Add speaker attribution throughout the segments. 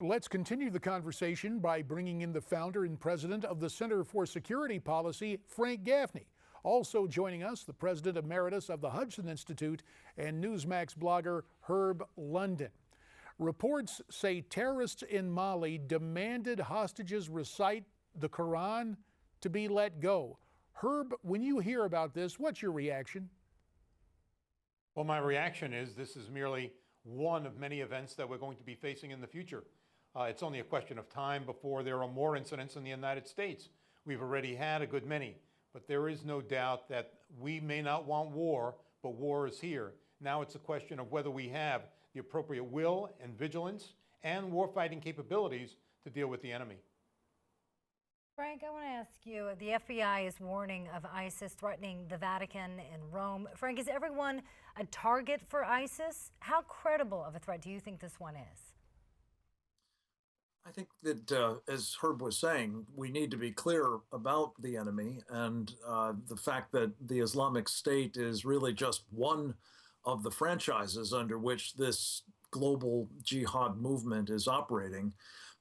Speaker 1: Let's continue the conversation by bringing in the founder and president of the Center for Security Policy, Frank Gaffney. Also joining us, the president emeritus of the Hudson Institute and Newsmax blogger Herb London. Reports say terrorists in Mali demanded hostages recite the Quran to be let go. Herb, when you hear about this, what's your reaction?
Speaker 2: Well, my reaction is this is merely one of many events that we're going to be facing in the future. It's only a question of time before there are more incidents in the United States. We've already had a good many, but there is no doubt that we may not want war, but war is here. Now it's a question of whether we have the appropriate will and vigilance and warfighting capabilities to deal with the enemy.
Speaker 3: Frank, I want to ask you, the FBI is warning of ISIS threatening the Vatican and Rome. Frank, is everyone a target for ISIS? How credible of a threat do you think this one is?
Speaker 4: I think that, as Herb was saying, we need to be clear about the enemy and the fact that the Islamic State is really just one of the franchises under which this global jihad movement is operating.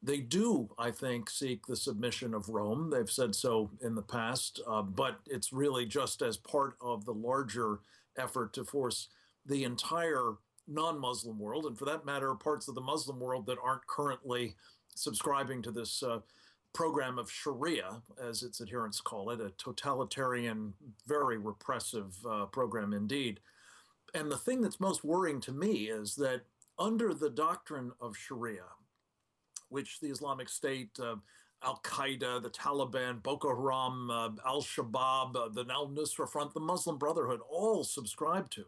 Speaker 4: They do, I think, seek the submission of Rome. They've said so in the past, but it's really just as part of the larger effort to force the entire non-Muslim world, and for that matter, parts of the Muslim world that aren't currently subscribing to this program of Sharia, as its adherents call it, a totalitarian, very repressive program indeed. And the thing that's most worrying to me is that under the doctrine of Sharia, which the Islamic State, Al-Qaeda, the Taliban, Boko Haram, Al-Shabaab, the Al-Nusra Front, the Muslim Brotherhood all subscribe to,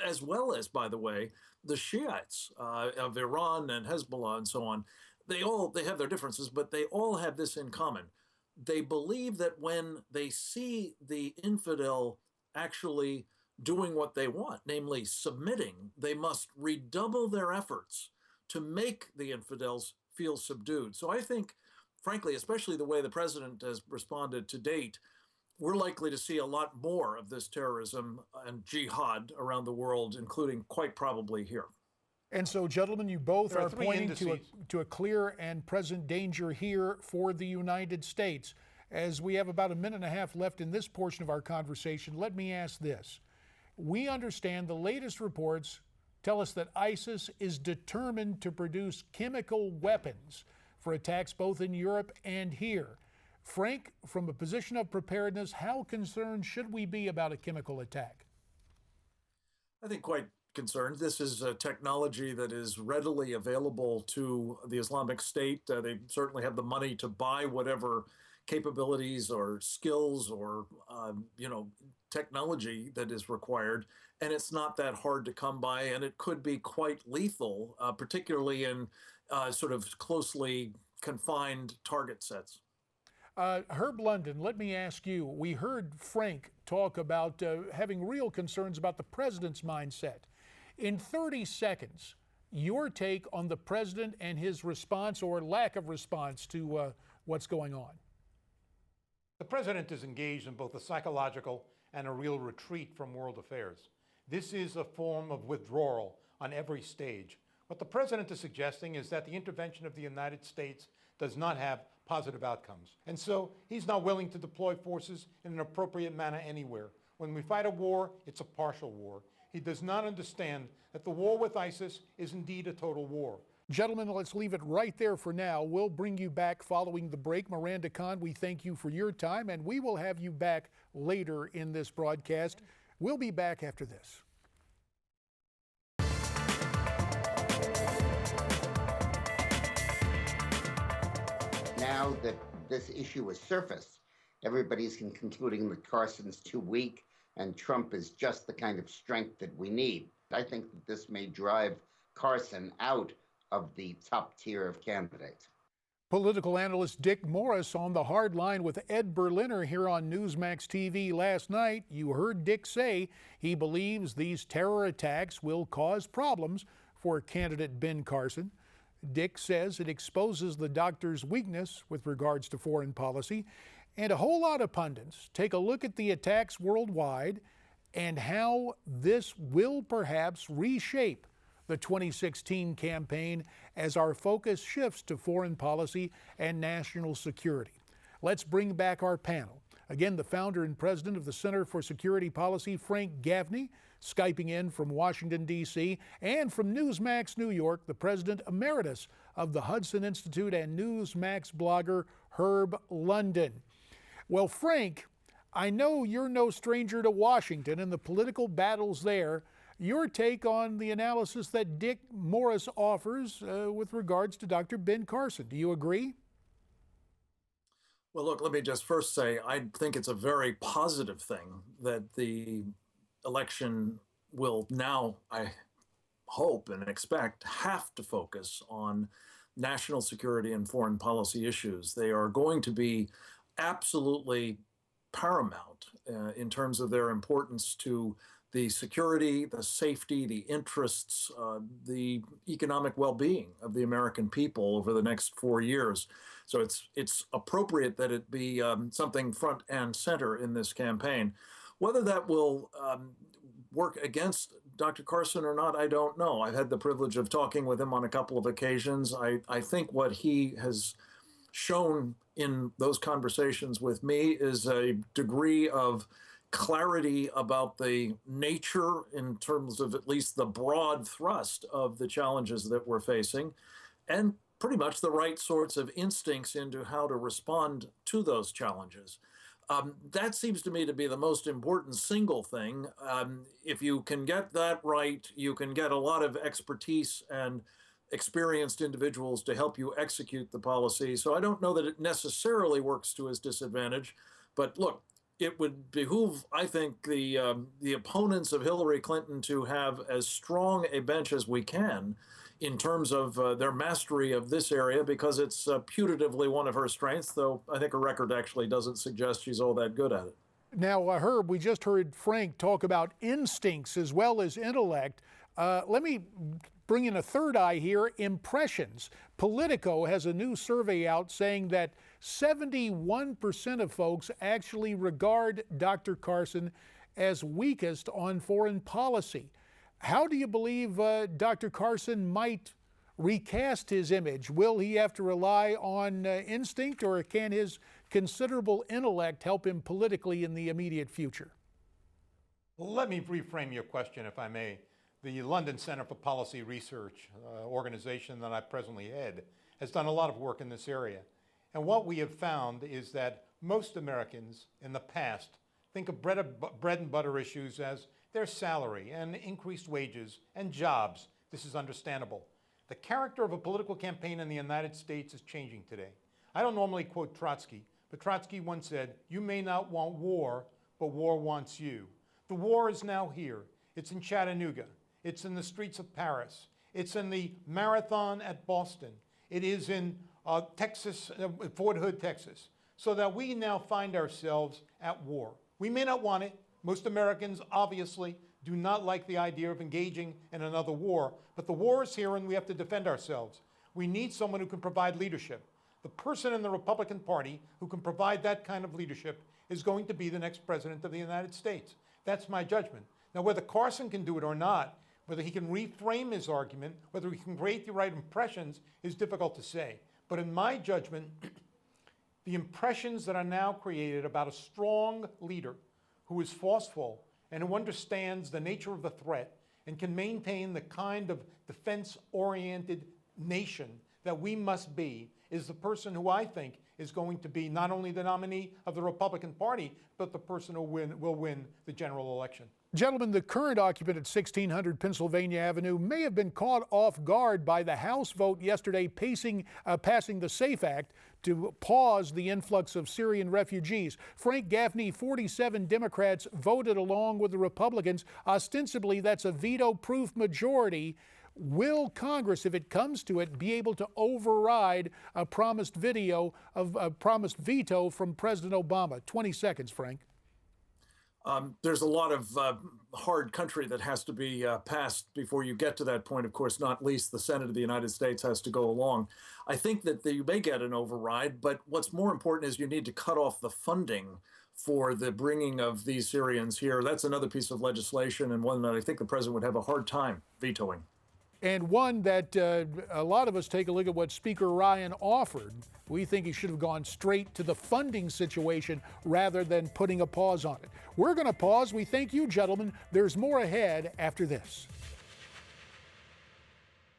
Speaker 4: as well as, by the way, the Shiites of Iran and Hezbollah and so on. They have their differences, but they all have this in common. They believe that when they see the infidel actually doing what they want, namely submitting, they must redouble their efforts to make the infidels feel subdued. So I think, frankly, especially the way the president has responded to date, we're likely to see a lot more of this terrorism and jihad around the world, including quite probably here.
Speaker 1: And so, gentlemen, you both are pointing to a clear and present danger here for the United States. As we have about a minute and a half left in this portion of our conversation, let me ask this. We understand the latest reports tell us that ISIS is determined to produce chemical weapons for attacks both in Europe and here. Frank, from a position of preparedness, how concerned should we be about a chemical attack?
Speaker 4: I think quite concerned. This is a technology that is readily available to the Islamic State. They certainly have the money to buy whatever capabilities or skills or technology that is required, and it's not that hard to come by, and it could be quite lethal, particularly in sort of closely confined target sets.
Speaker 1: Herb London, let me ask you, we heard Frank talk about having real concerns about the president's mindset. In 30 seconds, your take on the president and his response or lack of response to what's going on.
Speaker 2: The president is engaged in both a psychological and a real retreat from world affairs. This is a form of withdrawal on every stage. What the president is suggesting is that the intervention of the United States does not have positive outcomes. And so he's not willing to deploy forces in an appropriate manner anywhere. When we fight a war, it's a partial war. He does not understand that the war with ISIS is indeed a total war.
Speaker 1: Gentlemen, let's leave it right there for now. We'll bring you back following the break. Miranda Khan, we thank you for your time, and we will have you back later in this broadcast. We'll be back after this.
Speaker 5: Now that this issue has surfaced, everybody's concluding that Carson's too weak and Trump is just the kind of strength that we need. I think that this may drive Carson out of the top tier of candidates.
Speaker 1: Political analyst Dick Morris on the hard line with Ed Berliner here on Newsmax TV last night. You heard Dick say he believes these terror attacks will cause problems for candidate Ben Carson. Dick says it exposes the doctor's weakness with regards to foreign policy. And a whole lot of pundits take a look at the attacks worldwide and how this will perhaps reshape the 2016 campaign as our focus shifts to foreign policy and national security. Let's bring back our panel. Again, the founder and president of the Center for Security Policy, Frank Gaffney, Skyping in from Washington, D.C., and from Newsmax, New York, the president emeritus of the Hudson Institute and Newsmax blogger, Herb London. Well, Frank, I know you're no stranger to Washington and the political battles there. Your take on the analysis that Dick Morris offers with regards to Dr. Ben Carson. Do you agree?
Speaker 4: Well, look, let me just first say I think it's a very positive thing that the election will now, I hope and expect, have to focus on national security and foreign policy issues. They are going to be absolutely paramount in terms of their importance to the security, the safety, the interests, the economic well-being of the American people over the next 4 years. So it's appropriate that it be something front and center in this campaign. Whether that will work against Dr. Carson or not, I don't know. I've had the privilege of talking with him on a couple of occasions. I think what he has shown in those conversations with me is a degree of clarity about the nature, in terms of at least the broad thrust of the challenges that we're facing, and pretty much the right sorts of instincts into how to respond to those challenges. That seems to me to be the most important single thing. If you can get that right, you can get a lot of expertise and experienced individuals to help you execute the policy. So I don't know that it necessarily works to his disadvantage. But look, it would behoove, I think, the opponents of Hillary Clinton to have as strong a bench as we can in terms of their mastery of this area, because it's putatively one of her strengths, though I think her record actually doesn't suggest she's all that good at it.
Speaker 1: Now, Herb, we just heard Frank talk about instincts as well as intellect. Let me bring in a third eye here, impressions. Politico has a new survey out saying that 71% of folks actually regard Dr. Carson as weakest on foreign policy. How do you believe Dr. Carson might recast his image? Will he have to rely on instinct, or can his considerable intellect help him politically in the immediate future?
Speaker 2: Let me reframe your question, if I may. The London Center for Policy Research, organization that I presently head, has done a lot of work in this area. And what we have found is that most Americans in the past think of bread and butter issues as their salary and increased wages and jobs. This is understandable. The character of a political campaign in the United States is changing today. I don't normally quote Trotsky, but Trotsky once said, "You may not want war, but war wants you." The war is now here. It's in Chattanooga. It's in the streets of Paris. It's in the marathon at Boston. It is in Texas, Fort Hood, Texas. So that we now find ourselves at war. We may not want it. Most Americans obviously do not like the idea of engaging in another war, but the war is here and we have to defend ourselves. We need someone who can provide leadership. The person in the Republican Party who can provide that kind of leadership is going to be the next president of the United States. That's my judgment. Now, whether Carson can do it or not, whether he can reframe his argument, whether he can create the right impressions is difficult to say. But in my judgment, the impressions that are now created about a strong leader who is forceful and who understands the nature of the threat and can maintain the kind of defense-oriented nation that we must be is the person who I think is going to be not only the nominee of the Republican Party, but the person who will win the general election.
Speaker 1: Gentlemen, the current occupant at 1600 Pennsylvania Avenue may have been caught off guard by the House vote yesterday passing the SAFE Act to pause the influx of Syrian refugees. Frank Gaffney, 47 Democrats voted along with the Republicans. Ostensibly, that's a veto-proof majority. Will Congress, if it comes to it, be able to override a promised veto from President Obama? 20 seconds, Frank.
Speaker 4: There's a lot of hard country that has to be passed before you get to that point. Of course, not least the Senate of the United States has to go along. I think that you may get an override, but what's more important is you need to cut off the funding for the bringing of these Syrians here. That's another piece of legislation, and one that I think the president would have a hard time vetoing.
Speaker 1: and one that a lot of us take a look at what Speaker Ryan offered. We think he should have gone straight to the funding situation rather than putting a pause on it. We're going to pause. We thank you, gentlemen. There's more ahead after this.